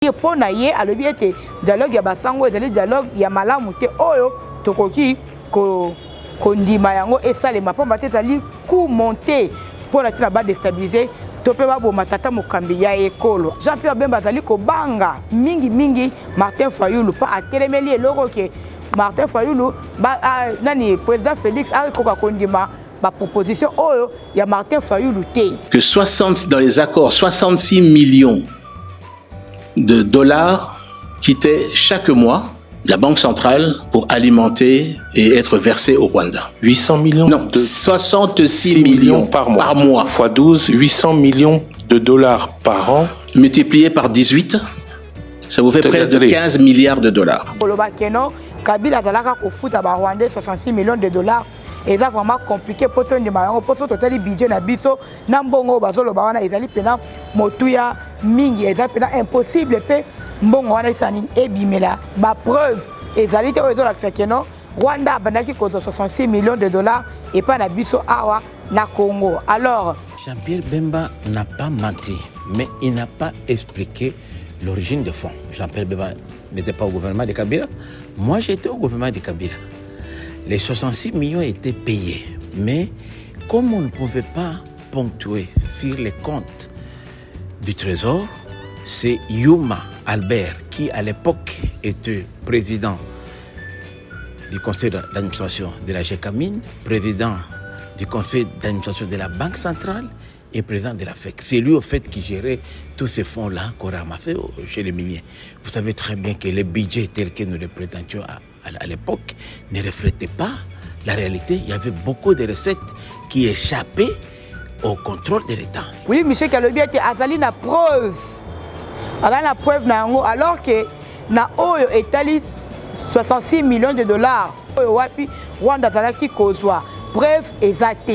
pour na ye alobi ete dialogue ya basango ezali dialogue ya malamu te oyo tokoki ko ndima yango esalema po mbate ezali coup monté pour la tina ba déstabiliser topé ba bo matata mokambi ya ekolo Jean-Pierre Bemba azali ko banga mingi Martin Fayulu pa atelemeli eloko ke Martin Fayulu ba nani président Félix a ko kondima ba proposition oyo ya Martin Fayulu te que 60 dans les accords 66 millions de dollars quittaient chaque mois la Banque centrale pour alimenter et être versés au Rwanda. 800 millions Non, 66 millions par mois. Fois 12, 800 millions de dollars par an. Multiplié par 18, ça vous fait près de 15 milliards de dollars. Kabila Zalaka kofuta ba Rwandais 66 millions de dollars. Et ça vraiment compliqué pour tout le monde. Pour total budget na biso na mbongo bazolo ba wana ezali pena motuya mingi ezali pena impossible pe mbongo wana isani ebimela ba preuve ezali te ozo la keno Rwanda bandaki ko 66 millions de dollars et pas na biso awa na Congo. Alors Jean-Pierre Bemba n'a pas menti, mais il n'a pas expliqué l'origine de fonds. Jean-Pierre Bemba n'était pas au gouvernement de Kabila. Moi j'étais au gouvernement de Kabila. Les 66 millions étaient payés, mais comme on ne pouvait pas ponctuer sur les comptes du Trésor, c'est Yuma Albert, qui à l'époque était président du conseil d'administration de la GECAMINE, président du conseil d'administration de la Banque centrale et président de la FEC. C'est lui au fait qui gérait tous ces fonds-là qu'on ramassait chez les miniers. Vous savez très bien que les budgets tels que nous les présentions à l'époque ne reflétaient pas la réalité. Il y avait beaucoup de recettes qui échappaient au contrôle de l'État. Oui, Michel Kalobi était azali na preuve. Alors la preuve na yango alors que na oyo etali 66 millions de dollars. Oyo wapi Rwanda zalaki kozwa preuve exacte.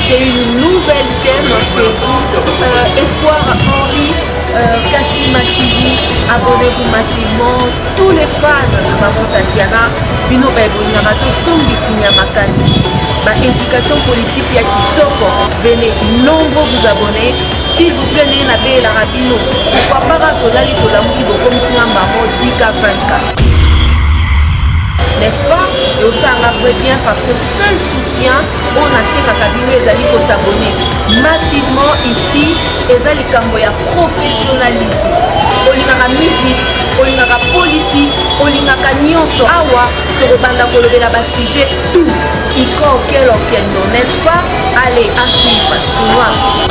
C'est une nouvelle chaîne chez vous, Espoir Henri, Kassima TV, abonnez-vous massivement, tous les fans de Maman Tatiana, Bino Bebonyama, Tosombitinia Makani, ma éducation politique ya Kitoko, venez nombreux vous abonner, s'il vous plaît, n'ayez la rabino, pourquoi pas Tolali Tolamuki Bokomsina Maman Dika 24. N'est-ce pas? Et aussi un vrai bien parce que seul soutien, on a ces cabinets les alliés pour s'abonner massivement ici, et les camboya professionnalisme. Olingaka musique, olingaka politique, olingaka nyonso awa, tokobanda kolobela ba sujet tout. Iko quel non, n'est-ce pas? Allez, à suivre. Voilà.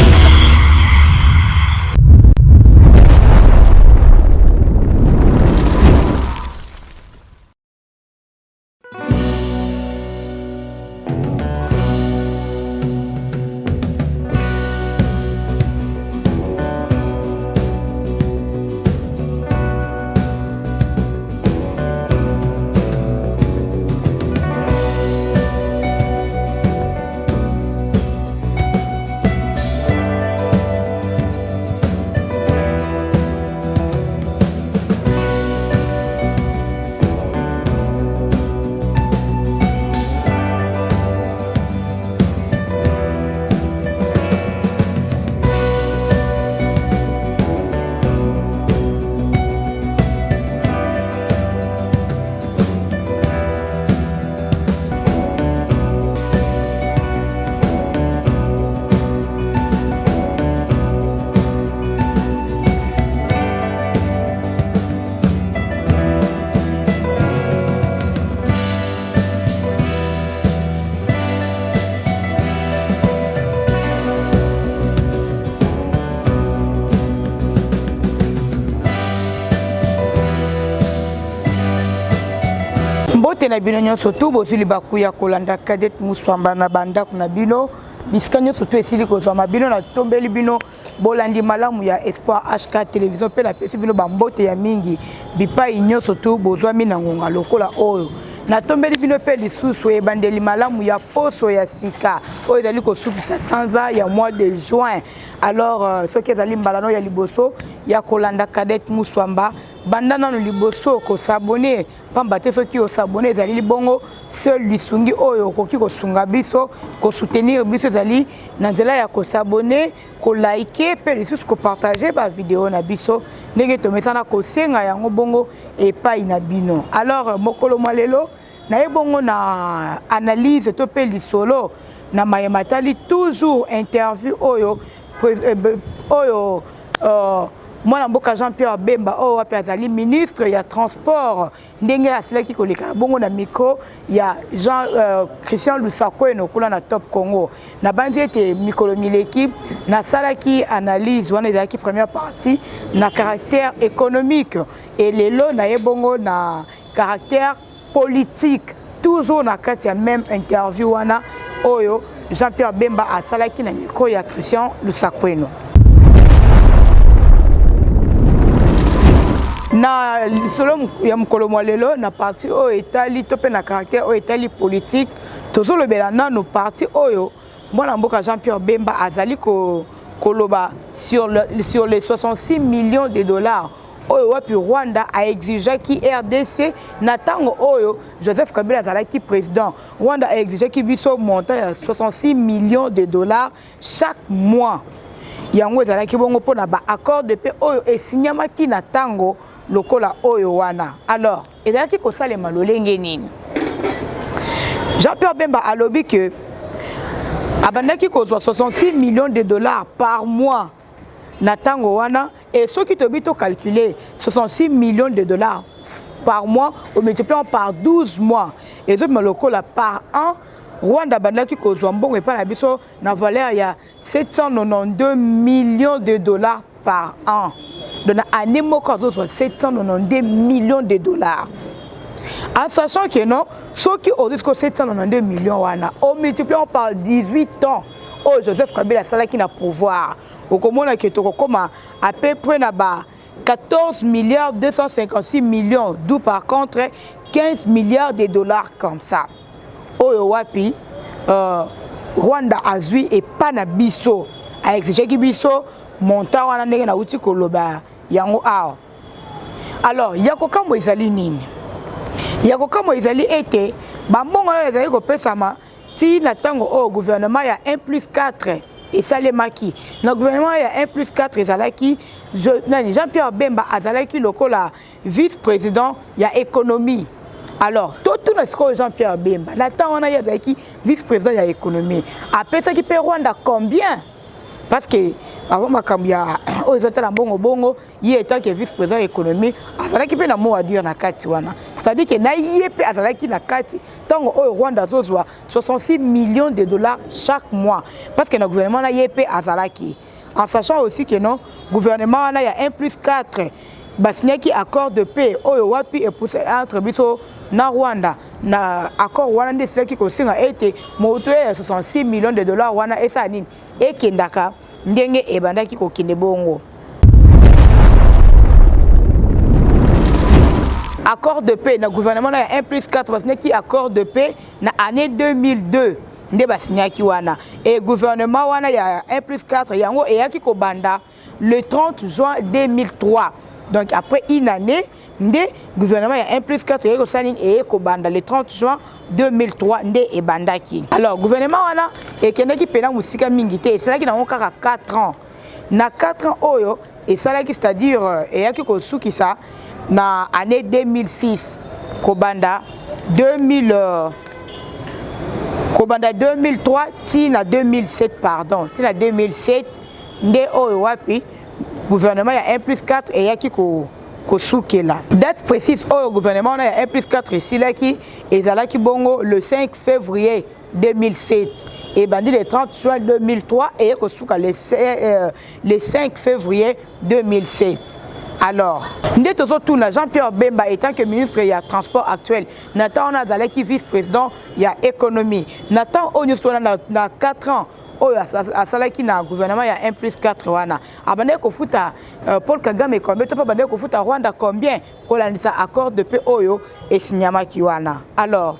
Na bino nyonso tu bozili bakuya kolanda Cadet Muswamba na banda kuna bino bisika nyonso tu esili kozwa mabino na tombeli bino bolandi malamu ya Espoir HK télévision pe na pesi bino bambote ya mingi bipai nyonso tu bozwa mina ngonga lokola oyo na tombeli bino pe lisusu ebandeli malamu ya poso ya sika oyo ezali kosukisa sanza ya mois de juin. Alors soki ezali mbalano ya liboso ya kolanda Cadet Muswamba bandana no liboso ko s'abonner pamba te soki o s'abonner ezali bongo seul lisungi oyo koki ko sunga biso ko soutenir biso ezali na nzela ya ko s'abonner ko liker pe lisusu ko partager ba vidéo na biso ndenge tomesana ko senga yango bongo epai na bino. Alors mokolo malelo na ebongo na analyse to pe lisolo na mayematali toujours interview oyo Mwana mboka Jean-Pierre Bemba oyo wapi azali ministre ya transport ndenge asilaki koleka bongo na micro ya Christian Lusakweno kula na Top Congo na bandi ete mikolo mileki na salaki analyse wana ezalaki première partie na caractère économique et lelo na ebongo na caractère politique toujours na kati ya même interview wana oyo Jean-Pierre Bemba asalaki na micro ya Christian Lusakweno. Na solo ya mukolo mwalelo na parti oyo etali to pe na caractère oyo etali politique tozolo belana no parti oyo mwana mboka Jean-Pierre Bemba azali koloba sur les 66 millions de dollars oyo wapi Rwanda a exigé ki RDC na tango oyo Joseph Kabila azalaki président Rwanda a exigé ki biso montant ya 66 millions de dollars chaque mois yango ezalaki bongo pona ba accord de paix oyo esignamaki na tango lokola oyo wana. Alors ezalaki kosalema lolenge nini Jean-Pierre Bemba alobi que abandaki kozwa 66 millions de dollars par mois na tango wana et ceux qui tobi to calculer 66 millions de dollars par mois au multipliant par 12 mois et autres lokola par an Rwanda bandaki kozwa mbongo epa na biso na valeur ya 792 millions de dollars par an. Donc année moko soit 792 millions de dollars. En sachant que non, ceux qui ont dit que 792 millions wana, on multiplie par 18 ans. Oh Joseph Kabila sala qui n'a pouvoir. Au comment que to comme à peu près na ba 14 milliards 256 millions, d'où par contre 15 milliards de dollars comme ça. Oh wapi Rwanda azui et pas na biso a exigé ki biso montant wana ndenge na uti koloba yango awa. Alors yako kamo ezali nini yako kamo ezali ete bambongo na ezali kopesama ti na tango o gouvernement ya 1+4 esalemaki na gouvernement ya 1+4 ezalaki Jean-Pierre Bemba azalaki lokola vice-président ya économie. Alors, tout le monde Jean-Pierre Bemba, la temps on a eu vice-président de l'économie. Après ça, qui paie Rwanda combien? Parce que avant ma cambia, aux autres bongo bongo, il est tant que vice-président de l'économie, azala qui paie na mot à dire na kati wana. C'est-à-dire que na yépe azala qui na kati, tant au Rwanda zozwa 66 millions de dollars chaque mois. Parce que le gouvernement na yépe azala qui. En sachant aussi que non, gouvernement na ya 1+4. Basinyaki accord de paix oyo wapi et poussé entre biso na Rwanda na accord wana nde silaki ko singa ete moto ya 66 millions de dollars wana esa nini ekendaka ndenge ebandaki ko kinde bongo. Accord de paix na gouvernement na 1+4 basinyaki accord de paix na année 2002 nde basinyaki wana et gouvernement wana ya 1+4 yango eyaki ko banda le 30 juin 2003. Donc après une année, le gouvernement a 1+4 et Kobanda le 30 juin 2003 et Bandaki. Alors, le gouvernement a qui pena musika mingité, c'est là qui n'a encore 4 ans. Na 4 ans oyo et ça là qui c'est-à-dire et qui kosuki ça na année 2006 Kobanda 2003 tina 2007 pardon, tina 2007 ndé oyo wapi gouvernement ya 1+4 et yaki ko soukela. Date précise au gouvernement na ya 1+4 ici là qui ezalaki bongo le 5 février 2007 et bandi le 30 juin 2003 et ko souka le 5 février 2007. Alors, nous sommes Jean-Pierre Bemba étant que ministre du transport actuel, Nathan on a zalaki vice-président de l'économie. Nathan on a 4 ans. Oyo asalaki na gouvernement ya 1+4 wana abandé ko futa Paul Kagame combien to abandé ko futa Rwanda combien ko landisa accord de paix oyo et signamaki wana. Alors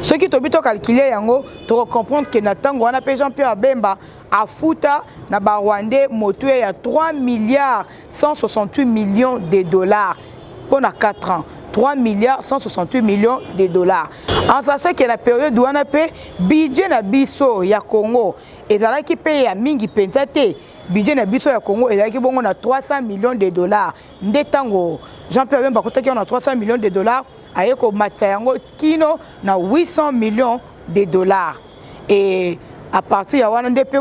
Ce qui tobi to calculer yango to comprendre que na tango wana pe Jean-Pierre Bemba a futa na ba Rwandais motué ya 3 milliards 168 millions de dollars pour 4 ans. 3 milliards 168 millions de dollars. En sachant que la période où on a payé budget na biso ya Congo, et ça qui paye à mingi pensate, budget na biso ya Congo, et ça qui bon on a 300 millions de dollars. Ndetango Jean-Pierre Bemba côté qui on a 300 millions de dollars, ayeko matsayango kino na 800 millions de dollars. Et à partir ya wana ndepe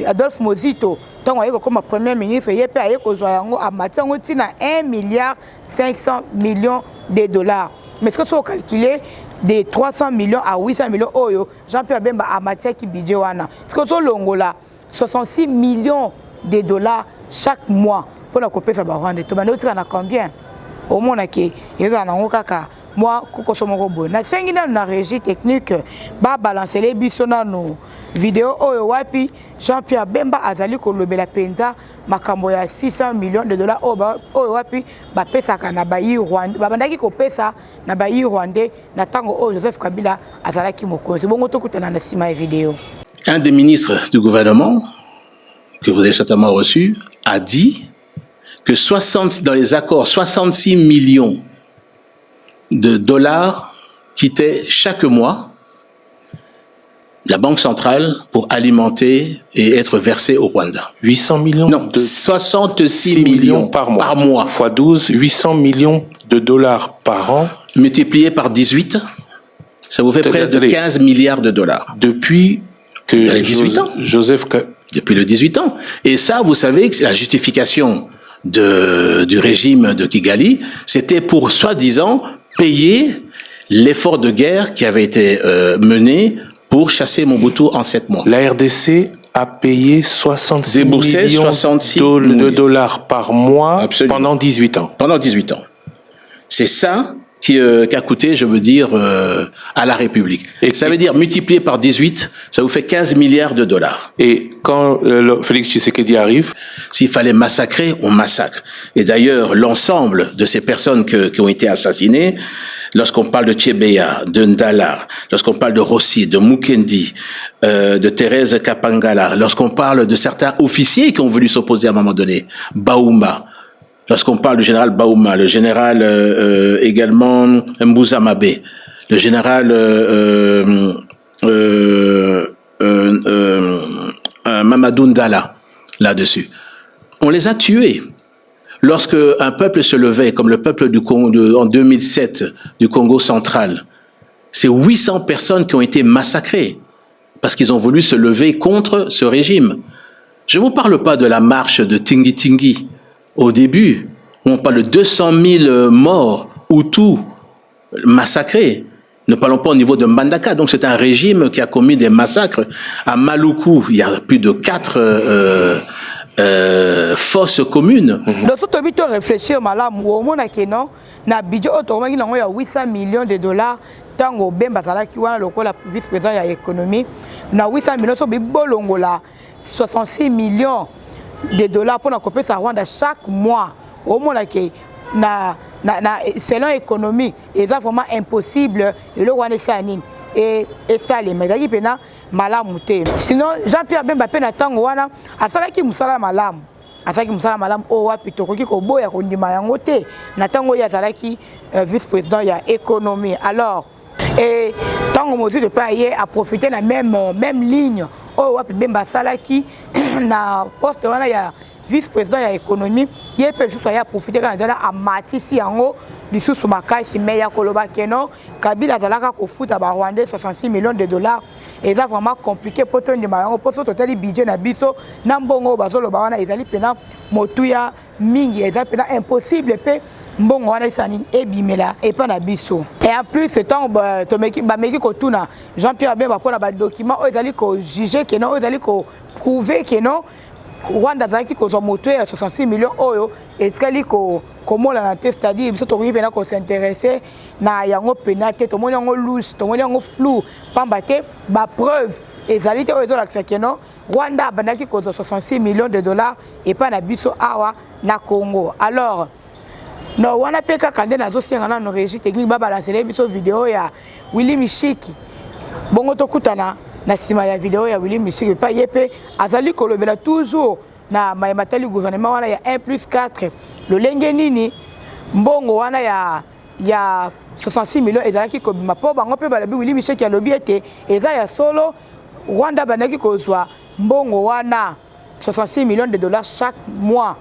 Adolphe Mozito tant ayeko comme premier ministre yepe ayeko joyango a matsango tina 1 milliard 500 millions de dollars. Mais ce que tu calculer de 300 millions à 800 millions oyo Jean-Pierre Bemba a matière qui budget wana. Ce que tu longola 66 millions de dollars chaque mois pour la couper ça ba Rwanda. Tu bande tina combien? Au moins que yezo anango kaka moi koko somoko boy na sengi na régie technique ba balancer les biso na no vidéo oyo wapi Jean-Pierre Bemba azali ko lobela penza makambo ya 600 millions de dollars oyo wapi ba pesa kana ba yi Rwanda ba bandaki ko pesa na ba yi Rwandais na tango oyo Joseph Kabila azalaki mokonzi bongo to kutana na sima vidéo. Un des ministres du gouvernement que vous avez certainement reçu a dit que dans les accords 66 millions de dollars quittaient chaque mois la Banque centrale pour alimenter et être versés au Rwanda. 800 millions non, 66 millions par mois. Fois 12, 800 millions de dollars par an. Multiplié par 18, ça vous fait près de 15 milliards de dollars. Depuis que les 18 ans. Depuis le 18 ans. Et ça, vous savez que c'est la justification du régime de Kigali, c'était pour soi-disant payer l'effort de guerre qui avait été mené pour chasser Mobutu en 7 mois. La RDC a payé 66 millions de dollars par mois. Absolument. Pendant 18 ans. Pendant 18 ans. C'est ça qui a coûté, je veux dire, à la République. Et ça veut dire, multiplié par 18, ça vous fait 15 milliards de dollars. Et quand Félix Tshisekedi arrive, s'il fallait massacrer, on massacre. Et d'ailleurs, l'ensemble de ces personnes qui ont été assassinées, lorsqu'on parle de Tchebeya, de Ndala, lorsqu'on parle de Rossi, de Mukendi, de Thérèse Kapangala, lorsqu'on parle de certains officiers qui ont voulu s'opposer à un moment donné, Baouma, lorsqu'on parle du général Baouma, le général également Mbouza Mabé, le général Mamadou Ndala, là-dessus, on les a tués. Lorsque un peuple se levait, comme le peuple du Congo en 2007 du Congo central, c'est 800 personnes qui ont été massacrées parce qu'ils ont voulu se lever contre ce régime. Je ne vous parle pas de la marche de Tingi Tingi. Au début, on parle de 200 000 morts, Hutus, massacrés. Ne parlons pas au niveau de Mbandaka. Donc c'est un régime qui a commis des massacres. À Maluku, il y a plus de 4 fosses communes. Donc, tu réfléchir, madame, au monde qui non, na budget automatiquement il y a 800 millions de dollars. Tango Bemba Salaki wana lokola vice-président ya économie, na 800 millions so bibolongola 66 millions de dollars pour na couper ça Rwanda chaque mois. Au monde qui na selon économie, c'est vraiment impossible et le Rwanda c'est anine. Et ça les médailles pena malamu te. Sinon Jean-Pierre Bemba pena tango wana asalaki musala malamu. Asaki musala malamu o wapi tokoki ko boya ko ndima yango te. Na tango ya asalaki vice-président ya économie. Alors et tango mozu de payer à profiter la même ligne o wapi Bemba salaki na poste wana ya vice-président ya économie, il peut juste ya profiter quand on a matisi yango lisusu makasi meya koloba keno Kabila zalaka ko futa ba Rwandais 66 millions de dollars et ça vraiment compliqué pour ton ndima yango pour total budget na biso na mbongo bazoloba wana ezali pena motuya mingi ezali pena impossible pe mbongo wana isani ebimela et pas na biso et en plus ce temps to meki ba meki ko tuna Jean-Pierre Bemba pour na ba document ezali ko juger que non ezali ko prouver que non Rwanda zaki ko zo moto ya 66 millions oyo etikali ko komola na test c'est-à-dire biso to pena ko s'intéresser na yango penate to moni yango louche to moni yango flou pambate ba preuve ezali te oyo la que non Rwanda bandaki ko 66 millions de dollars et pas na biso awa na Congo. Alors no wana peka kande na zo senga na no régie technique ba balancer biso vidéo ya Willy Mishiki bongo tokutana na sima ya vidéo ya Willy Michiki pa yepe azali kolobela toujours na mayematali gouvernement wana ya 1+4 lolenge nini mbongo wana ya 66 millions ezalaki kobima po bango pe balobi Willy Michiki alobi ete eza ya solo Rwanda bandaki kozwa mbongo wana 66 millions de dollars chaque mois.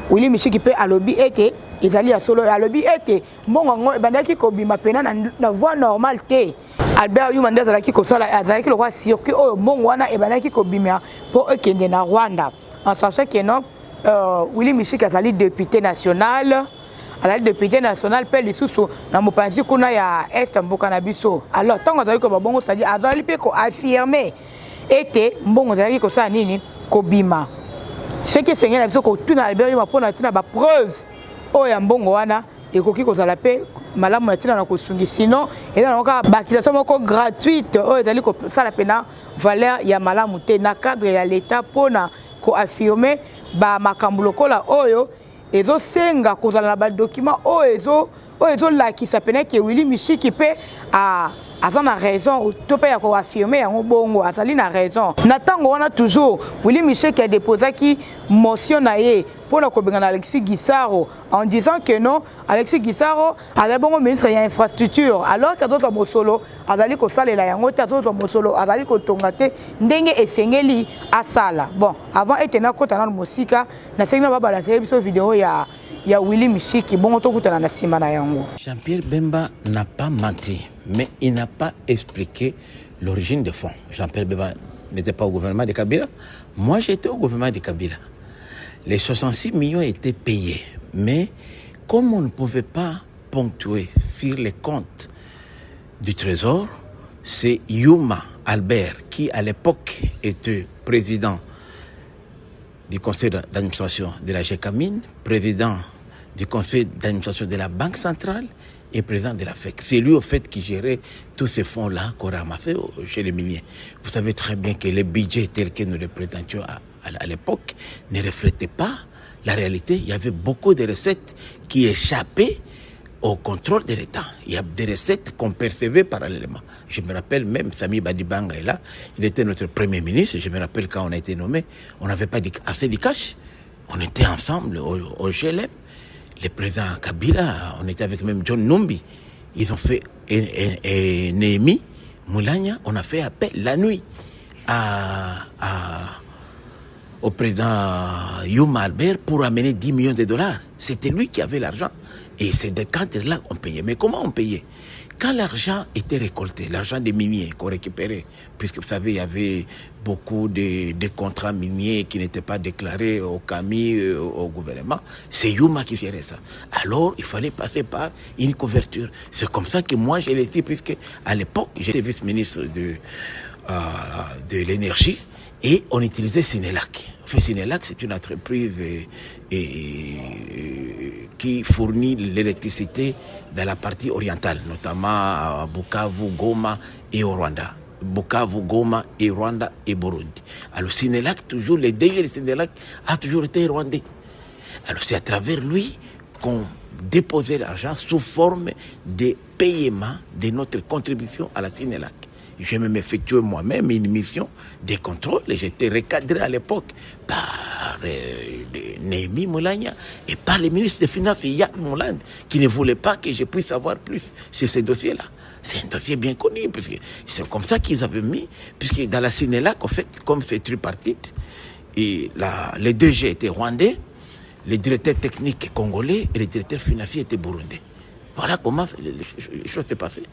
Willy Michiki pe alobi ete ezali ya solo alobi ete mbongo ngo bandaki kobima pena na voie normale te. Albert Yumanda azalaki kosala azalaki lokwa circuit oyo mbongo wana ebandaki kobima po ekende na Rwanda. En sachant que non Willy Michiki azali député national. Alors député national pe lisusu na mopanzi kuna ya est mboka na biso. Alors tant azali ko babongo c'est-à-dire azali pe ko affirmer ete mbongo azali ko sa nini kobima. Ce que seigneur na biso ko tuna Albert Yuma pona tina ba preuve oyo ya mbongo wana ekoki kozala pe malamu na tina na kosungi sinon eza na ka bakisation moko gratuite oyo ezali ko sala pena valeur ya malamu te na cadre ya l'état pona ko affirmer ba makambo lokola oyo ezo senga kozala na ba document oyo ezo lakisa pena ke Willy Michiki pe aza na raison to pe ya ko affirmer yango bongo azali na raison na tango wana toujours Willy Michiki a déposé ki motion na ye pour na kobenga na Alexis Gisaro en disant que non Alexis Gisaro azali bongo ministre ya infrastructure alors que d'autres mosolo azali ko salela yango te d'autres mosolo azali ko tonga te ndenge esengeli asala bon avant etena kota na mosika na sengna ba balancer biso vidéo ya Willy Michiki bongo tokutana na sima na yango. Jean-Pierre Bemba n'a pas menti, mais il n'a pas expliqué l'origine des fonds. Jean-Pierre Bemba n'était pas au gouvernement de Kabila. Moi, j'étais au gouvernement de Kabila. Les 66 millions étaient payés. Mais comme on ne pouvait pas ponctuer sur les comptes du Trésor, c'est Yuma Albert, qui à l'époque était président du conseil d'administration de la GECAMINE, président du conseil d'administration de la Banque centrale et président de la FEC. C'est lui, au fait, qui gérait tous ces fonds-là qu'on ramassait chez les miniers. Vous savez très bien que les budgets tels que nous les présentions à l'époque ne reflétaient pas la réalité. Il y avait beaucoup de recettes qui échappaient au contrôle de l'État. Il y a des recettes qu'on percevait parallèlement. Je me rappelle même, Sami Badibanga est là, il était notre premier ministre. Je me rappelle quand on a été nommé, on n'avait pas assez de cash. On était ensemble au GLM. Le président Kabila, on était avec même John Numbi. Ils ont fait, et Néhémie Moulania, on a fait appel la nuit au président Yuma Albert pour amener 10 millions de dollars. C'était lui qui avait l'argent. Et c'est de cadres-là qu'on payait. Mais comment on payait? Quand l'argent était récolté, l'argent des miniers qu'on récupérait, puisque vous savez, il y avait beaucoup de contrats miniers qui n'étaient pas déclarés au CAMI, au gouvernement, c'est Yuma qui gérait ça. Alors, il fallait passer par une couverture. C'est comme ça que moi, j'ai laissé, puisque à l'époque, j'étais vice-ministre de l'énergie, et on utilisait Sinelac. Enfin, Sinelac, c'est une entreprise qui fournit l'électricité dans la partie orientale, notamment à Bukavu, Goma et au Rwanda. Bukavu, Goma et Rwanda et Burundi. Alors Sinelac, toujours, les DG de Sinelac a toujours été rwandais. Alors c'est à travers lui qu'on déposait l'argent sous forme de paiement de notre contribution à la Sinelac. J'ai même effectué moi-même une mission de contrôle et j'étais recadré à l'époque par Néhémie Moulania et par le ministre des Finances, Yad Mouland, qui ne voulait pas que je puisse savoir plus sur ces dossiers-là. C'est un dossier bien connu, parce que c'est comme ça qu'ils avaient mis, puisque dans la Sinelac, en fait, comme c'est tripartite, et les DG étaient rwandais, les directeurs techniques congolais et les directeurs financiers étaient burundais. Voilà comment les choses s'est passées.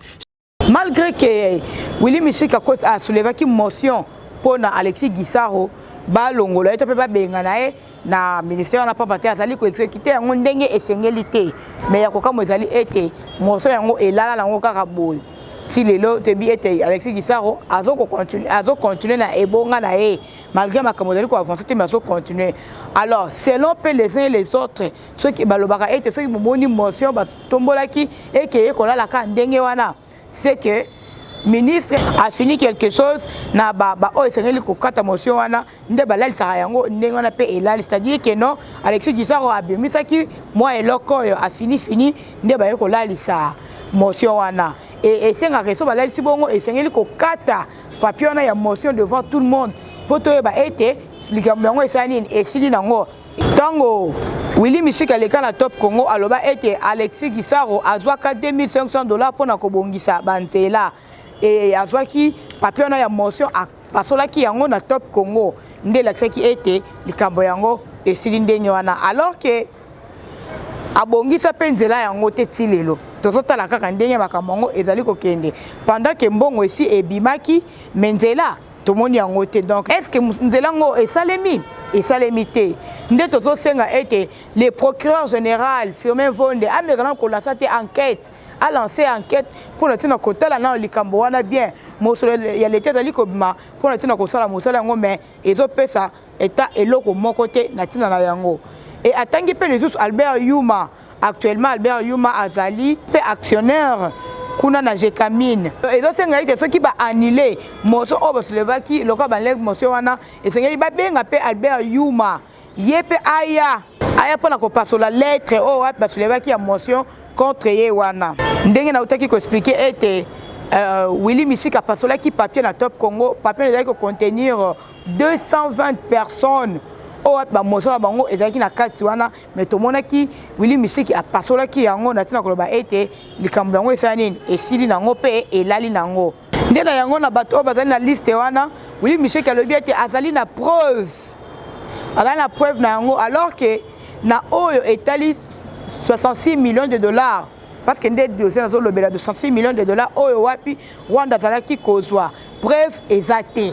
Malgré que Willy Michiki a soulevé une motion pour Alexis Gisaro, Balongolo, il peut pas benga na ministère n'a pas battu azali ko exécuter yango ndenge esengeli te mais yakoka mozali ete motion yango elala lango kaka boy si lelo tebi ete Alexis Gisaro azo continuer na ebonga na ye malgré makambo zali ko avancer te mais azo continuer. Alors selon les uns et les autres ceux qui balobaka ete ceux qui moni motion ba tombolaki et que kolala ka ndenge wana c'est que ministre a fini quelque chose na ba o esengeli ko kata motion wana nde balali saka yango ndenge wana pe elali, c'est-à-dire que non Alexis Gisaro abimisaki moi eloko oyo a fini nde ba ko lalisa motion wana et esenga reso balali si bongo esengeli ko kata papier wana ya motion devant tout le monde poto ba ete likambo yango esani esili nango tango Willy Mishika leka na Top Congo aloba ete Alexis Gisaro azwaka $2500 pona kobongisa banzela et azwaki papier na ya motion apasolaki yango na Top Congo nde laksaki ete likambo yango esili ndenge wana alors que abongisa penzela yango te tilelo tozotala kaka ndenge makambo yango ezali kokende pendant que mbongo esi ebimaki menzela tomoni yango te. Donc est-ce que nzela ngo esalemi te nde tozosenga ete le procureur général Firmin Vonde amekana ko lancer enquête a lancé enquête pour na tina kotala na likambo wana bien mosolo ya l'état ezali kobima pour na tina kosala mosala yango mais ezopesa eta eloko moko te na tina na yango et atangi pe les Albert Yuma actuellement Albert Yuma azali pe actionnaire kuna na Jekamine ezosenga ite soki ba annuler moso obo Slovaki loka ba leg moso wana esengeli ba benga pe Albert Yuma yepe aya pona ko pasola lettre o ba Slovaki ya motion contre ye wana ndenge na utaki ko expliquer ete Willy Mishika pasola ki papier na Top Congo papier ezali ko contenir 220 personnes o ba mosola bango ezaki na kati wana mais tomonaki Willy Mishiki apasolaki yango na tina koloba ete likambo yango esani esili nango pe elali nango nde na yango na bato bazali na liste wana Willy Mishiki alobi ete azali na preuve na yango alors que na oyo etali 66 millions de dollars parce que nde dossier nazo lobela de 66 millions de dollars oyo wapi Rwanda azalaki kozwa preuve ezate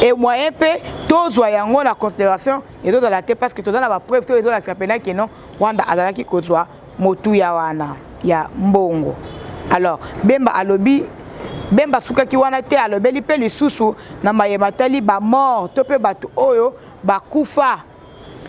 et moyen pe tozwa yango la considération et d'autres la tête parce que tozana ba preuve to ezola sapena que non Rwanda azalaki kozwa motu ya wana ya mbongo. Alors Bemba alobi Bemba sukaki wana te alobeli pe lisusu na mayematali ba mort to pe batu oyo bakufa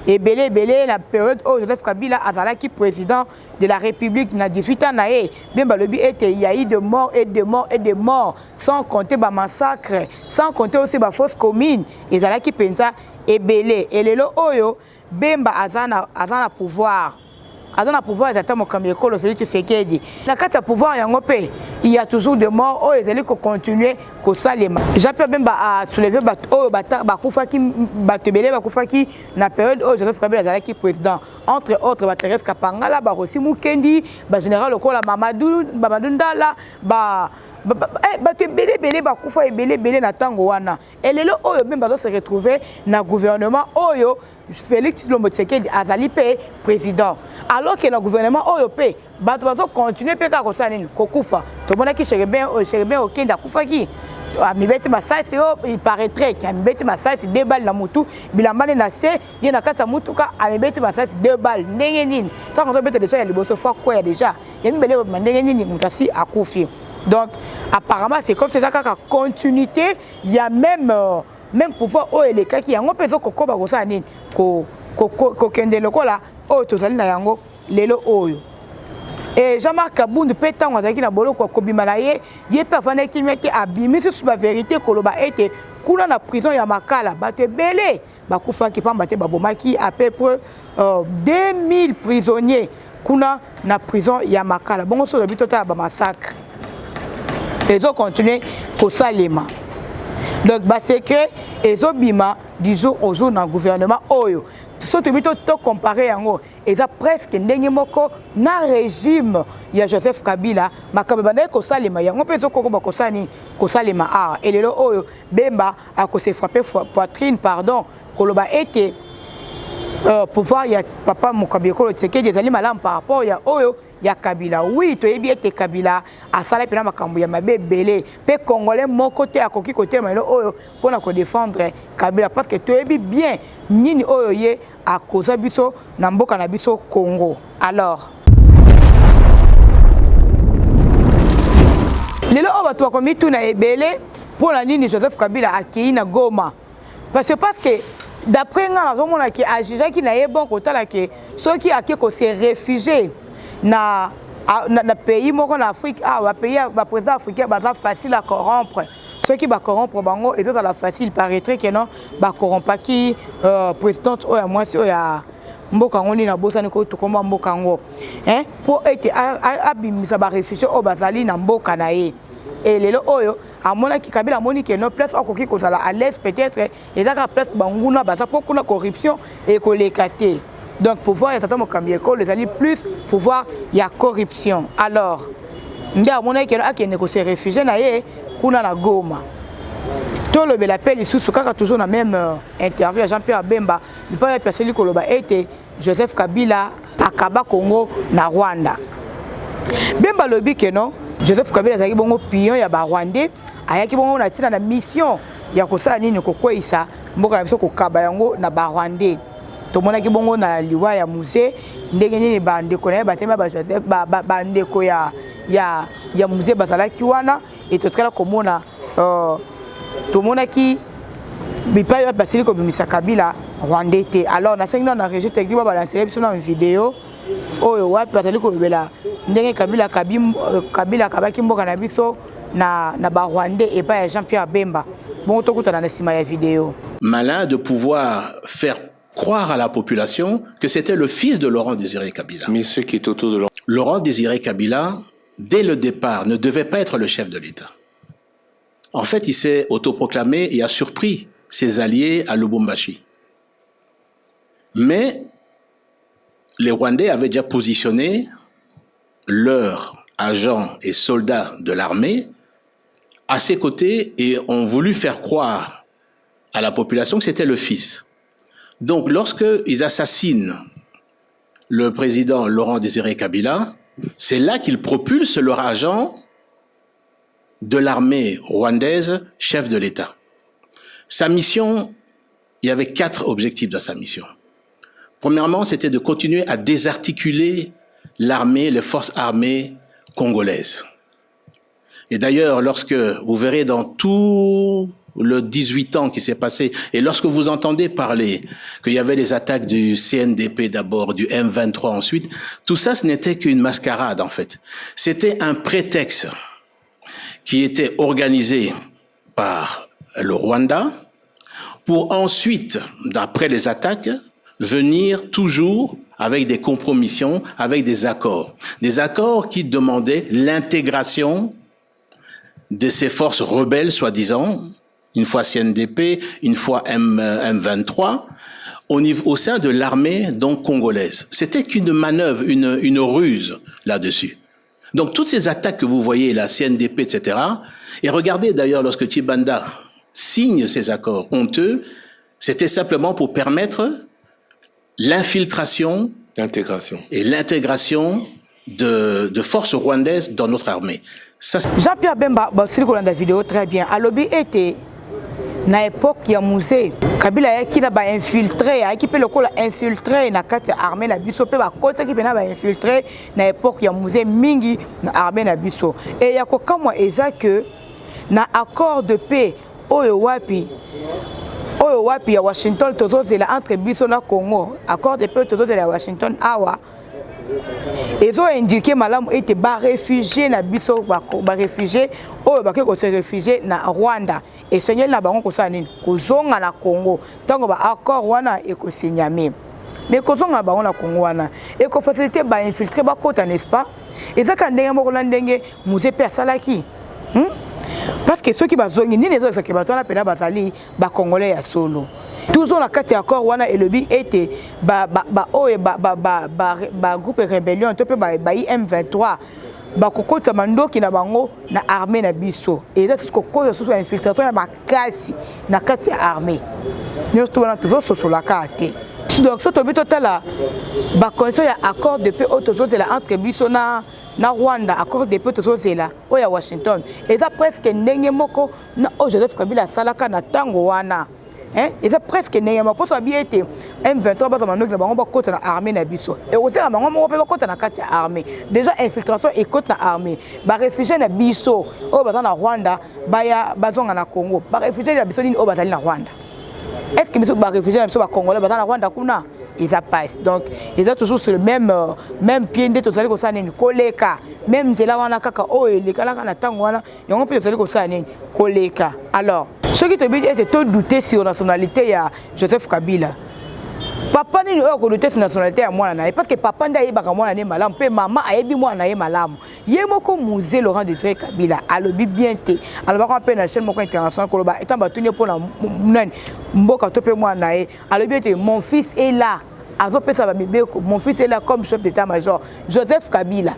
ebele la période où Joseph Kabila azalaki président de la République na 18 ans nae Bemba lobi ete il y a eu de morts et de morts sans compter ba massacre sans compter aussi ba fausse commune ezalaki penza ebele elelo oyo Bemba azana pouvoir ezata mokambi ekolo Félix Tshisekedi na kati ya pouvoir yango pe il y a toujours des morts oyo ezali ko continuer ko salema Jean-Pierre Bemba a soulevé bakufaki batebele bakufaki na période oyo Joseph Kabila azalaki président entre autres ba Thérèse Kapangala ba Rossi Mukendi ba général lokola Mamadou Ndala batebele bakufa ebele na tango wana elelo oyo Bemba doit se retrouver na gouvernement oyo Félix Tshisekedi azali pe président alors que le gouvernement oyo pe bato bazo continuer pe ka kosala nini kokufa tomonaki Chérubin okenda kufaki amibeti masasi il paraîtrait qu'il amibeti masasi 2 balles na mutu bilambane na se ye na kata mutuka amibeti masasi 2 balles ndenge nini ça quand on bete déjà ya liboso fois quoi déjà ya mibele ndenge nini mutasi akufi. Donc apparemment c'est comme c'est ça ka continuité il y a même pouvoir o elekaki yango pezo kokoba kosala nini ko kende lokola o tozali na yango lelo oyo et Jean-Marc Kabundu pe tango azaki na boloko kobima na ye pe afana kimeki abimisi sur la vérité koloba ete kuna na prison ya Makala bato ebele bakufaki pamba te babomaki à peu près 2000 prisonniers kuna na prison ya Makala bongo so lobi total ba massacre ezo continuer kosalema. Donc ba secret ezobima du jour au jour dans le gouvernement oyo surtout to comparer yango eza presque ndenge moko na régime ya Joseph Kabila makambe banda ko salema yango pezo ko ba ko sani ko salema elelo oyo Bemba a ko se frapper poitrine pardon koloba ete pouvoir ya papa Mokambi ko Tshisekedi ezali malamu par rapport ya oyo ya Kabila. Oui, to yebi ete Kabila asala pena makambo ya mabebele pe congolais moko te akoki côté mailo oyo pona ko défendre Kabila parce que to yebi bien nini oyo ye akoza biso na mboka na biso Congo. Alors lelo oba to komi tu na ebele pona nini Joseph Kabila akei na Goma parce que d'après nga nazomona ki ajija ki na ye bon kotala ke ceux qui ake ko se réfugier na na pays moko na Afrique pays ba président africain baza facile à corrompre ceux qui ba corrompre bango et d'autres la facile paraîtrait que non ba corrompre qui présidente oya mwasi oya mboka ngoni na bosani ko to komba mboka ngo pour être abimisa ba réfugiés o bazali na mboka na ye et lelo oyo amona ki Kabila moni que non place okoki kozala à l'aise peut-être et ça place banguna baza pour kuna corruption et kolekate. Donc pouvoir y a mokambi école les alliés plus pouvoir il y a corruption. Alors ndia mona ke a négocier réfugié na ye kuna na Goma. Tout le l'appel ici kaka toujours na même interview Jean-Pierre Bemba, il pas placer li koloba était Joseph Kabila akaba Congo na Rwanda. Bemba lobi que non Joseph Kabila zaki bongo pion ya ba Rwandais ayaki bongo na tina na mission ya kosala nini kokwisa mboka na biso kokaba yango na ba Rwandais. Tomonaki bongo na liwa ya musée ndenge nini bandeko na batema ba Joseph bandeko ya musée bazalaki wana et toskala komona tomonaki bipai ya basili ko bimisa Kabila Rwandais te. Alors na sengi na régie technique ba balancer biso na vidéo oyo wapi batali ko bela ndenge Kabila kabaki mboka na biso na ba Rwandais et pas Jean-Pierre Bemba. Bon tokutana na sima ya vidéo. Malin de pouvoir faire croire à la population que c'était le fils de Laurent Désiré Kabila. Mais ceux qui étaient autour de Laurent Désiré Kabila, dès le départ, ne devait pas être le chef de l'État. En fait, il s'est autoproclamé et a surpris ses alliés à Lubumbashi. Mais les Rwandais avaient déjà positionné leurs agents et soldats de l'armée à ses côtés et ont voulu faire croire à la population que c'était le fils. Donc, lorsqu'ils assassinent le président Laurent Désiré Kabila, c'est là qu'ils propulsent leur agent de l'armée rwandaise, chef de l'État. Sa mission, il y avait 4 objectifs dans sa mission. Premièrement, c'était de continuer à désarticuler l'armée, les forces armées congolaises. Et d'ailleurs, lorsque vous verrez dans tout le 18 ans qui s'est passé, et lorsque vous entendez parler qu'il y avait les attaques du CNDP d'abord, du M23 ensuite, tout ça, ce n'était qu'une mascarade en fait. C'était un prétexte qui était organisé par le Rwanda pour ensuite, d'après les attaques, venir toujours avec des compromissions, avec des accords qui demandaient l'intégration de ces forces rebelles, soi-disant, une fois CNDP, une fois M23, au sein de l'armée donc congolaise. C'était qu'une manœuvre, une ruse là-dessus. Donc toutes ces attaques que vous voyez, la CNDP, etc., et regardez d'ailleurs lorsque Tshibanda signe ces accords honteux, c'était simplement pour permettre l'infiltration et l'intégration de forces rwandaises dans notre armée. Jean-Pierre Bemba, c'est la vidéo très bien. À l'objet était na époque ya musée Kabila ya kina ba infiltré ya qui peut le col infiltré na carte armée na biso pe ba côté qui na ba infiltré na époque ya musée mingi na armée na biso et ya ko kama eza que na accord de paix oyo wapi ya Washington tozo zela entre biso na Congo accord de paix tozo zela Washington awa ils ont indiqué malamu était ba réfugié na biso ba réfugié oyo ba ko se réfugié na Rwanda et seigneur na bango ko sa nini ko zonga na Congo tango ba accord wana e ko signamé mais ko zonga bango na Congo wana et ko faciliter ba infiltrer ba kota n'est-ce pas et ça quand ndenge moko na ndenge musée pe salaki parce que ceux qui ba zongi nini zo ça ke ba tona pena ba sali ba congolais ya solo toujours la carte accord wana et le but était groupe rébellion to pe ba M23 ba kokota mandoki na bango na armée na biso et ça c'est kokota sous infiltration ya makasi na carte armée nous tout wana toujours sur la carte donc ce to bito tala ba condition ya accord de paix autour de la entre biso na Rwanda accord de paix autour de la oya Washington et ça presque ndenge moko na Joseph Kabila salaka na tango wana et c'est presque néanmoins pour ça bien été M23 ba mandoki na bango ba côté na armée na biso et aussi na bango mo pe ba côté na carte armée déjà infiltration et côté na armée ba réfugié na biso o ba na Rwanda ba ya bazonga na Congo ba réfugié na biso ni o ba na Rwanda est-ce que biso ba réfugié na biso ba congolais ba na Rwanda kuna ils passent. Donc ils ont toujours sur le même pied de tout ça que ça n'est koleka. Même c'est là on a kaka oh les kala kana tangwana, et on peut dire que ça n'est koleka. Alors, ce qui te dit est de douter sur la nationalité ya Joseph Kabila. Papa ni oyo ko sur nationalité ya mwana na parce que papa nda yebaka mwana ne malamu pe mama ayebi mwana ye malamu. Ye moko musée Laurent Désiré Kabila alobi bien te. Alors ba ko pe na chaîne moko international ko ba etant batuni pour na mboka to pe mwana ye. Alobi te mon fils est là. Azopesa ba mibeko mon fils est là comme chef d'état-major Joseph Kabila.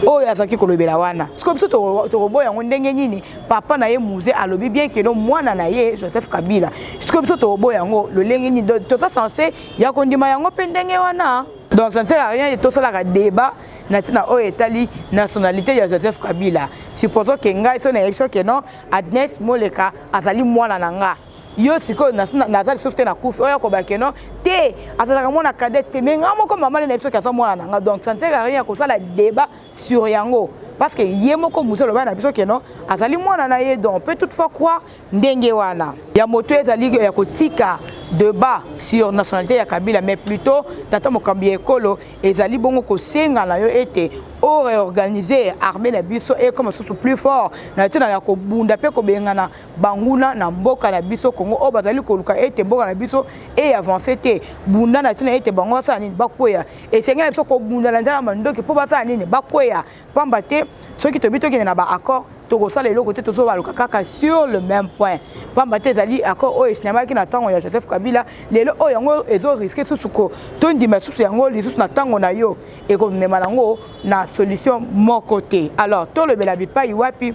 Oh yazaki kolobela wana. C'est comme ça to boya ndenge nini papa na ye musée alobi bien que no mwana na ye Joseph Kabila. C'est comme ça to boya ngo le lenge ni to ça censé ya kondima yango pendenge wana. Donc ça ne sert à rien de tout ça la débat natina o etali nationalité ya Joseph Kabila. Supposons que ngai so na élection que non Agnès Moleka azali mwana nanga. Yo siko nazali soute na kufi oya ko bakeno te azalaka mona cadet te mais ngamo comme maman na biso kasa mwana nanga donc ça ne sert à rien ko ça la débat sur yango parce que yemo ko muselo bana biso keno azali mwana na ye donc on peut toutefois croire ndenge wana ya moto ezali ya kotika débat sur nationalité ya Kabila mais plutôt tata mokambi ekolo ezali bongo ko senga na yo ete o réorganiser armée na biso et comme surtout plus fort na tina ya ko bunda pe ko bengana banguna na mboka na biso Kongo o bazali ko luka ete mboka na biso et avancer te bunda na tina ete bango sa nini bakoya et senga na biso ko bunda na nzala mandoki po basa nini bakoya pamba te soki to bito ke na ba accord to ça les côté to ba luka kaka sur le même point pamba te zali accord o cinéma ki na tango ya Joseph Kabila lelo o yango ezo risquer susuko to ndima susu yango lisusu na tango na yo e ko mema nango na solution mon côté. Alors tout le belabi pa iwapi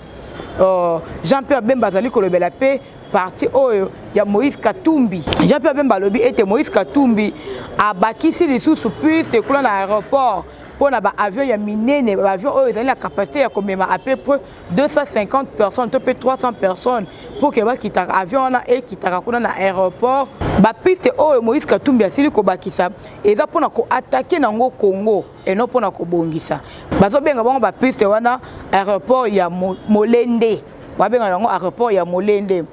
Jean-Pierre Bemba zali ko le belape parti oyo ya Moïse Katumbi. Jean-Pierre Bemba lobi était Moïse Katumbi a bakisi lisusu piste kula na aéroport pour na ba avion ya minene ba avion oyo ezali la capacité ya komema à peu près 250 personnes to peu 300 personnes pour que ba kita avion na et kita kuna na aéroport ba piste oyo Moïse Katumbi asili ko bakisa eza pona ko attaquer nango Congo et non pona ko bongisa bazo benga bango ba piste wana aéroport ya Molende ba benga yango aéroport ya Molende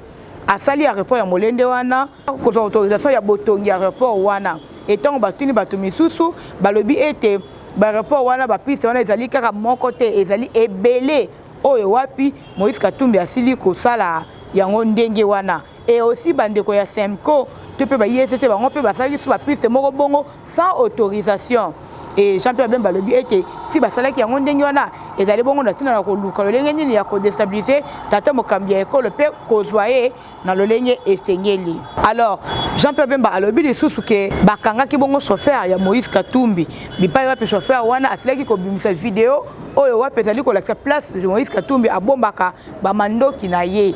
asali aéroport ya Molende wana ko autorisation ya botongi aéroport wana etant batuni batumisusu balobi ete aéroport wana ba piste wana ezali kaka mon côté ezali ebele oyo wapi Moïse Katumbi asili ko sala yango ndenge wana et aussi bandeko ya Semco te pe ba ISC bango pe basali sur ba piste moko bongo sans autorisation et Jean-Pierre Bemba lobi ete si basalaki yango ndenge wana ezali bongo na tina na ko luka lolenge nini ya ko déstabiliser tata mokambi ya ekolo pe kozwaye na lolenge esengeli. Alors Jean-Pierre Bemba alobi lisusu ke bakangaki bongo chauffeur ya Moïse Katumbi bipai wapi chauffeur wana asilaki ko bimisa video oyo wapi ezali ko lakisa place de Moïse Katumbi abombaka ba mandoki na ye.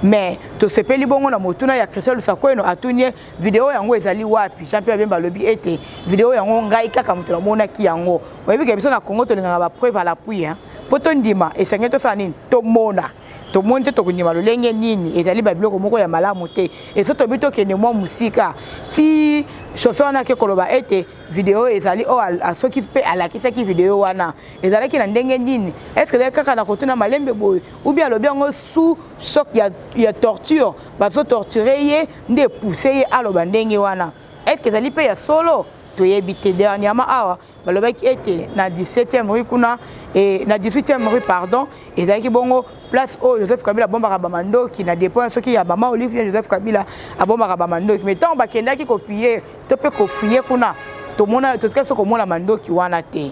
Mais to sepeli bongo na motuna ya Christelle Sakweno atunye video yango ezali wapi Jean-Pierre Bemba lobi ete video yango ngai kaka mutuna mona ki yango oyebi ke biso na Congo to linga ba preuve à l'appui hein poto ndima esenge to sa nini to mona to monte to kunyima lolenge nini ezali ba biloko moko ya malamu te et soto bito ke ne mo musika ti chauffeur na ke koloba ete video ezali o asoki pe alakisa ki video wana ezali ki na ndenge nini est-ce que kaka na kotuna malembe boy ou bien lobi yango sous choc ya torture bazo torturer ye nde pousser ye aloba ndenge wana est-ce que ezali pe ya solo to yebite dernièrement awa balobaki ete na 17e rue kuna et na 18e rue pardon ezalaki bongo place o Joseph Kabila bombaka bamandoki na dépôt soki ya bama Olivier Joseph Kabila abombaka bamandoki mais tant bakendaki kopier to pe kofier kuna to mona to ska soko mona mandoki wana te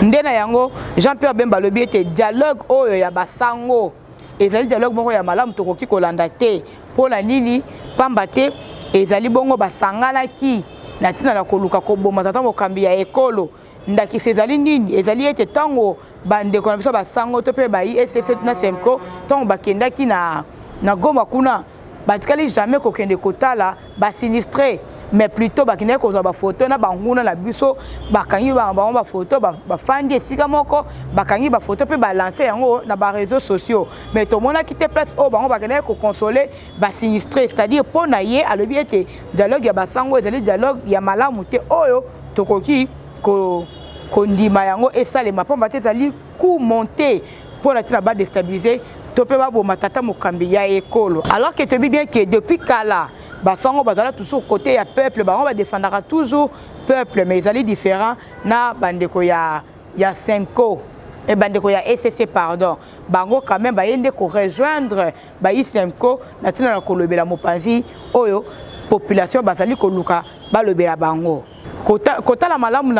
ndena yango Jean-Pierre Bemba lobi ete dialogue oyo ya basango ezali dialogue moko ya malamu tokoki kolanda te pona nini pamba te ezali bongo basanganaki na tina na koluka koboma tata mokambi ya ekolo ndakisi ezali nini ezali ete tango bandeko na biso basango to pe ba ISC na Semco tango bakendaki na Goma kuna batikali jamais kokende kotala ba sinistré mais plutôt bakendaki kozwa ba photo na banguna na biso bakangi ba photo ba fandi esika moko bakangi ba photo pe ba lancer yango na ba réseaux sociaux mais to mona kite place o bango bakendaki ko consoler ba sinistré c'est-à-dire pona ye alobi ete dialogue ya basango ezali dialogue ya malamu te oyo tokoki kondima yango esalema pamba te ezali coup monté pour la tina ba déstabiliser to pe ba boma tata mokambi ya ekolo alors que te bi bien que depuis kala basango bazala toujours côté ya peuple bango ba défendra toujours peuple mais ils allaient différent na bandeko ya Senko et bandeko ya SCC pardon bango quand même ba yende ko rejoindre ba Senko na tina na kolobela mopanzi oyo population bazali ko luka ba lobela bango kota la malamu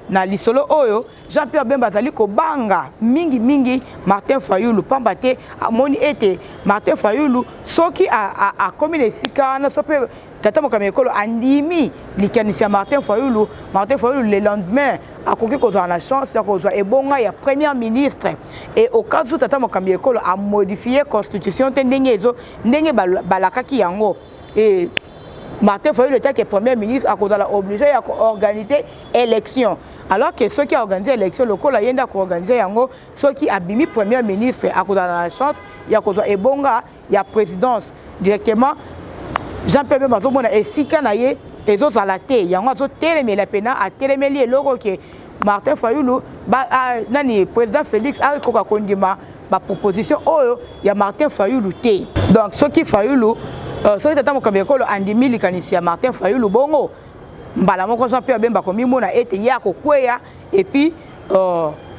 na lisolo oyo Jean-Pierre Bemba azali ko banga mingi Martin Fayulu pambate amoni ete Martin Fayulu soki a komi esika na sope tata mokambi ekolo andimi likanisi ya Martin Fayulu le lendemain akoki kozwa na chance ya kozwa ebonga ya premier ministre et au cas où tata mokambi ekolo a modifié constitution te ndenge balakaki yango et Martin Fayulu était premier ministre, a obligé à organiser élection. Alors que ceux qui ont organisé l'élection, le col a organisé ceux qui ont mis premier ministre, a la chance, il y a Ebonga, il y a présidence directement. Jean-Pierre Bemba et Sikanaye, les autres à la tête, il y a un autre télémé la pena à télémé l'euro que Martin Fayulu, président Félix a kondima ma proposition, il y a Martin Fayulu té. Donc ceux qui Fayulu soki tata mokambi ekolo andimi likanisi ya Martin Fayulu bongo mbala moko Jean-Pierre Bemba komimona ete ya kokweya et puis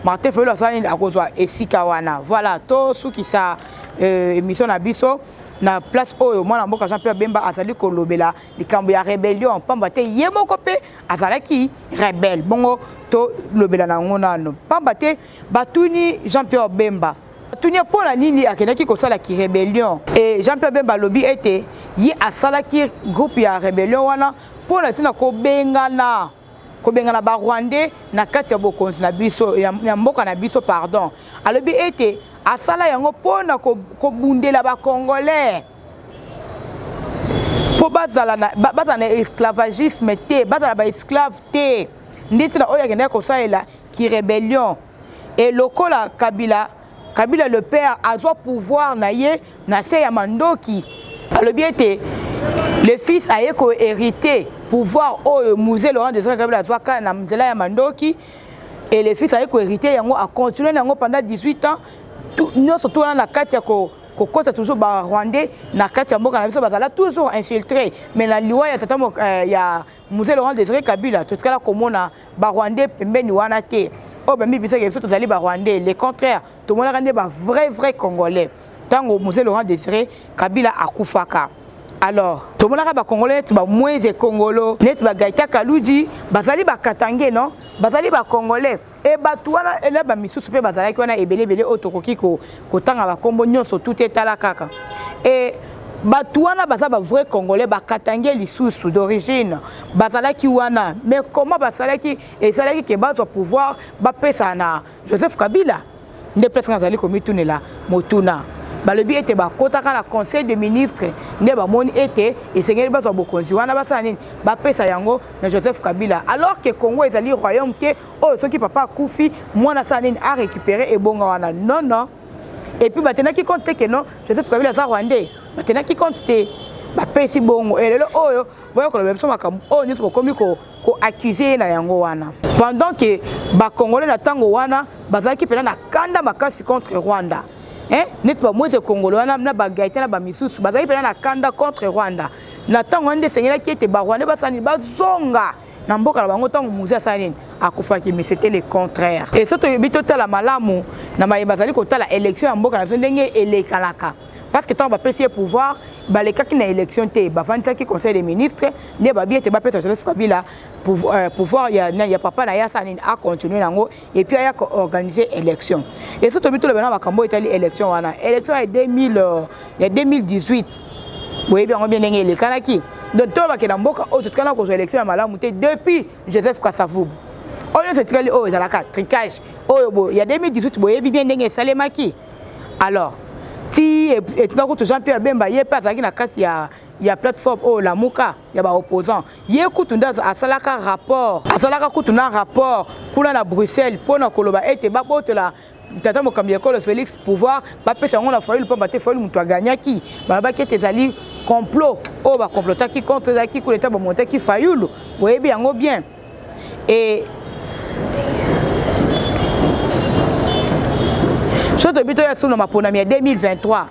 Martin Fayulu asali akozwa esika wana voilà to suki sa émission na biso na place oyo mwana mboka Jean-Pierre Bemba azali kolobela likambo ya rébellion pamba te ye moko pe azalaki rebelle bongo to lobela nango nano pamba te batuni Jean-Pierre Bemba Tunia pour la nini akenaki ko sala ki rébellion et Jean-Pierre Bemba lobi était yi asala ki groupe ya rébellion wana pour la tina ko bengana ba Rwandais na kati ya bokonzi na biso ya mboka na biso pardon alobi était asala yango pona ko bundela ba congolais po bazala na esclavagisme te bazala ba esclave te nditi na oya kenda ko sala ki rébellion et lokola Kabila le père a droit pouvoir naie na se ya mandoki alobi ete le fils a hérité pouvoir au musée Laurent Désiré Kabila droit ka na mzela ya mandoki et le fils a hérité yango a continué yango pendant 18 ans nous surtout na kati ya ko kota toujours ba Rwandais na kati ya mboka na biso bazala toujours infiltré mais la loi ya tata ya musée Laurent Désiré Kabila tout ce kala komona ba Rwandais pembeni wana te oh ben mi bisa que tous ali ba Rwandais le contraire tout le monde rende ba vrai congolais tant au musée Laurent Désiré Kabila akufaka alors tout le monde ba congolais tu ba moins congolo net ba Gaïta Kaludi bazali ba Katangé non bazali ba congolais et ba tuana ele ba misusu pe bazali ki wana ebele otokoki ko tanga ba kombo nyonso tout etala kaka et Batouana baza ba vrai congolais ba Katangé lisusu d'origine bazalaki wana mais comment bazalaki et salaki ke bazo pouvoir ba pesa na Joseph Kabila ne presque nazali komitune la motuna balobi ete ba kotaka na conseil de ministre ne ba moni ete et sengeli bazo bokonzi wana basala nini ba pesa yango na Joseph Kabila alors que Congo ezali royaume te oh soki papa kufi mwana sa nini a récupérer ebonga wana non et puis batena ki compte que non Joseph Kabila za Rwandais batena ki compte te ba pesi bongo elelo oyo boyo ko lobeso makambo o nyuso ko komi ko accuser na yango wana pendant que ba congolais na tango wana bazaki pena na kanda makasi contre Rwanda net pas moins congolais wana na ba Gaïta na ba misusu bazaki pena na kanda contre Rwanda na tango ndé sengela ki ete ba Rwanda basani bazonga na mboka na bango tango musée asalini akufaki mais c'était le contraire et surtout bito tala malamu na bazali ko tala élection ya mboka na ndenge elekalaka parce que tant ba pesi pouvoir ba le kaki na élection te ba fandisa ki conseil des ministres ne ba bien te ba pesa Joseph Kabila pouvoir ya papa na ya sanini a continuer nango et puis ya organiser élection et surtout bito le bana ba kambo itali élection wana élection ya 2018 boye bien on bien ndenge elekalaki donc to ba ke na mboka o tout kana ko élection ya malamu te depuis Joseph Kasavubu oyo c'est très oh dans la carte tricage oh il y a 2018 boye bien ndenge salemaki alors ti et tout Jean-Pierre Bemba yé pas na kati ya plateforme oh la muka ya ba opposant yé kutunda asalaka rapport kula na Bruxelles pona koloba ete ba botela tata mokambi ekolo Félix pouvoir ba pesa ngona Fayulu pa baté Fayulu mutu aganyaki ba ba kete zali complot oh ba complotaki contre zaki ko l'état ba monter ki Fayulu boye bien yango bien et Soto bito ya solo mapona mi 2023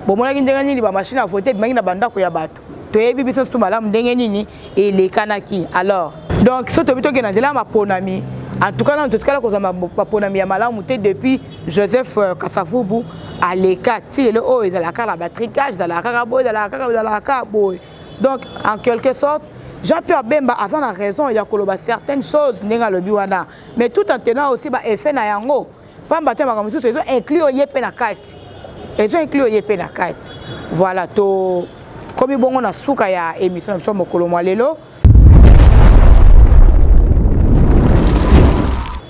bomona ki ndenge ni ba machine à voter bimangi na banda ko ya bato toyebi biso tout malamu ndenge nini elekanaki. Alors donc so tobito ke na nzela maponami en tout cas dans tout cas ko za maponami ya malamu te depuis Joseph Kasavubu aleka ti le o ezalaka la batricage ezalaka boy ezalaka boy. Donc en quelque sorte Jean-Pierre Bemba a raison, il y a certaines choses, mais tout en tenant aussi effet na yango. Pamba te makambo so ils ont inclus yepe na kati. Ils ont inclus yepe na kati. Voilà to comme bongo na suka ya émission so mokolo lelo.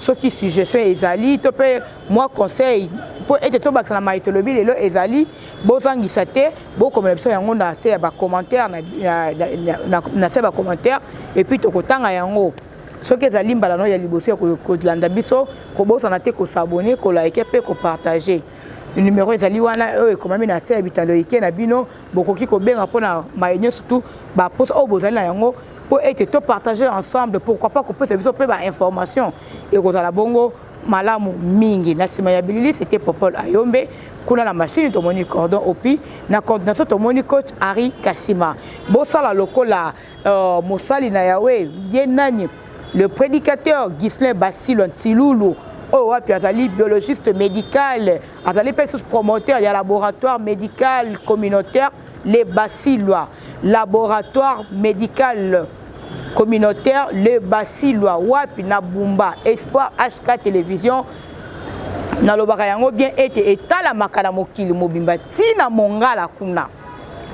Ce qui suggestion ezali to pe moi conseil pour être to bakana maitolobi lelo ezali bozangisa te bo comme l'option yango na se ba commentaire na se ba commentaire et puis to kotanga yango ce que ezali mbala no ya liboso ko landa biso ko bosana te ko s'abonner ko liker pe ko partager. Le numéro ezali wana comme na se habitando ike na bino bokoki ko benga pona mayenyo surtout ba post o bozali na yango pour être tout partager ensemble, pourquoi pas qu'on peut se faire information et qu'on a la bongo malamu mingi na sima ya bilili c'était Popol Ayombe kuna la machine to moni cordon opi na coordination to moni coach Harry Kassima bosala lokola mosali na yawe yenani le prédicateur Ghislain Basile Ntilulu oh wapi azali biologiste médical azali personne promoteur il y a laboratoire médical communautaire les Basilois laboratoire médical communautaire le Basilois wapi na Bumba Espoir HK télévision na lobaka yango bien été etala makala mokili mobimba tina Mongala kuna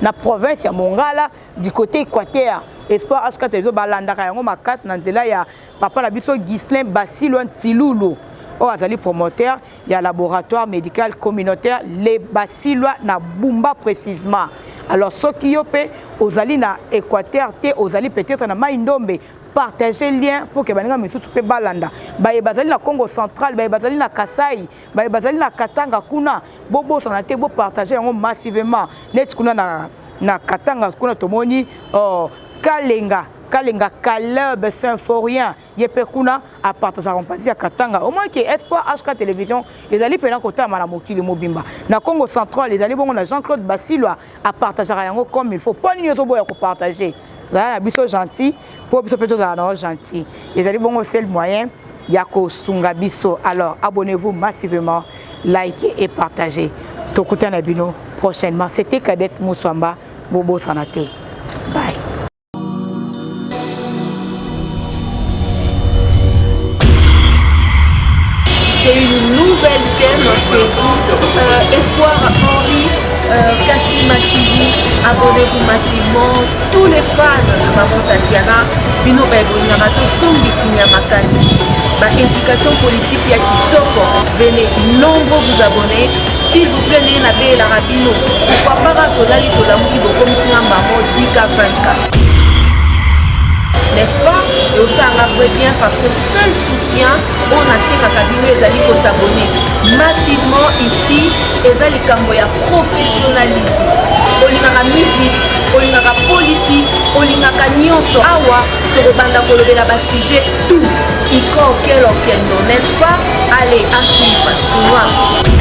na province ya Mongala du côté équateur Espoir HK télévision balandaka yango makasi na nzela ya papa na biso Ghislain Basile Ntilulu o azali promoteur ya laboratoire médical communautaire les Basilois na Bumba précisément. Alors ceux qui yopé ozali na Équateur te ozali peut-être na Maindombe partager lien pour que baninga misusu pe balanda baye bazali na Congo central baye bazali na Kasai baye bazali na Katanga kuna bobo sana te bo partager yango massivement net kuna na Katanga kuna tomoni Kalenga Caleb Symphorien Yepekuna à partager en partie à Katanga au moins que Espoir HK télévision les alliés pendant côté mala mokili mobimba na Congo central les alliés bon on a Jean-Claude Basile à partager yango comme il faut pas nyoto boya ko partager là na biso gentil pour biso plutôt za gentil les alliés bon c'est le moyen ya ko sunga biso. Alors abonnez-vous massivement, likez et partagez. Tokuta na bino prochainement. C'était Kadette Moussamba Bobo Sanate. Bye. C'est une nouvelle chaîne chez vous, Espoir Henri, Kassima TV. Abonnez-vous massivement. Tous les fans de Maman Tatiana, Bino Baibonara, Tosombitinia Makani, indication politique ya Kitoko. Venez nombreux vous abonner. S'il vous plaît, n'ayez pas la rabino. Pourquoi pas Tolali Tolamuki comme si on m'a Dika 24. N'est-ce pas? Et aussi on a vrai bien parce que seul soutien on a ces cabinets les alliés pour s'abonner massivement ici les alliés camboya professionnalisme olingaka musique olingaka politique olingaka nyonso awa tokobanda kolobela ba sujet tout iko okelo kendo n'est-ce pas? Allez à suivre.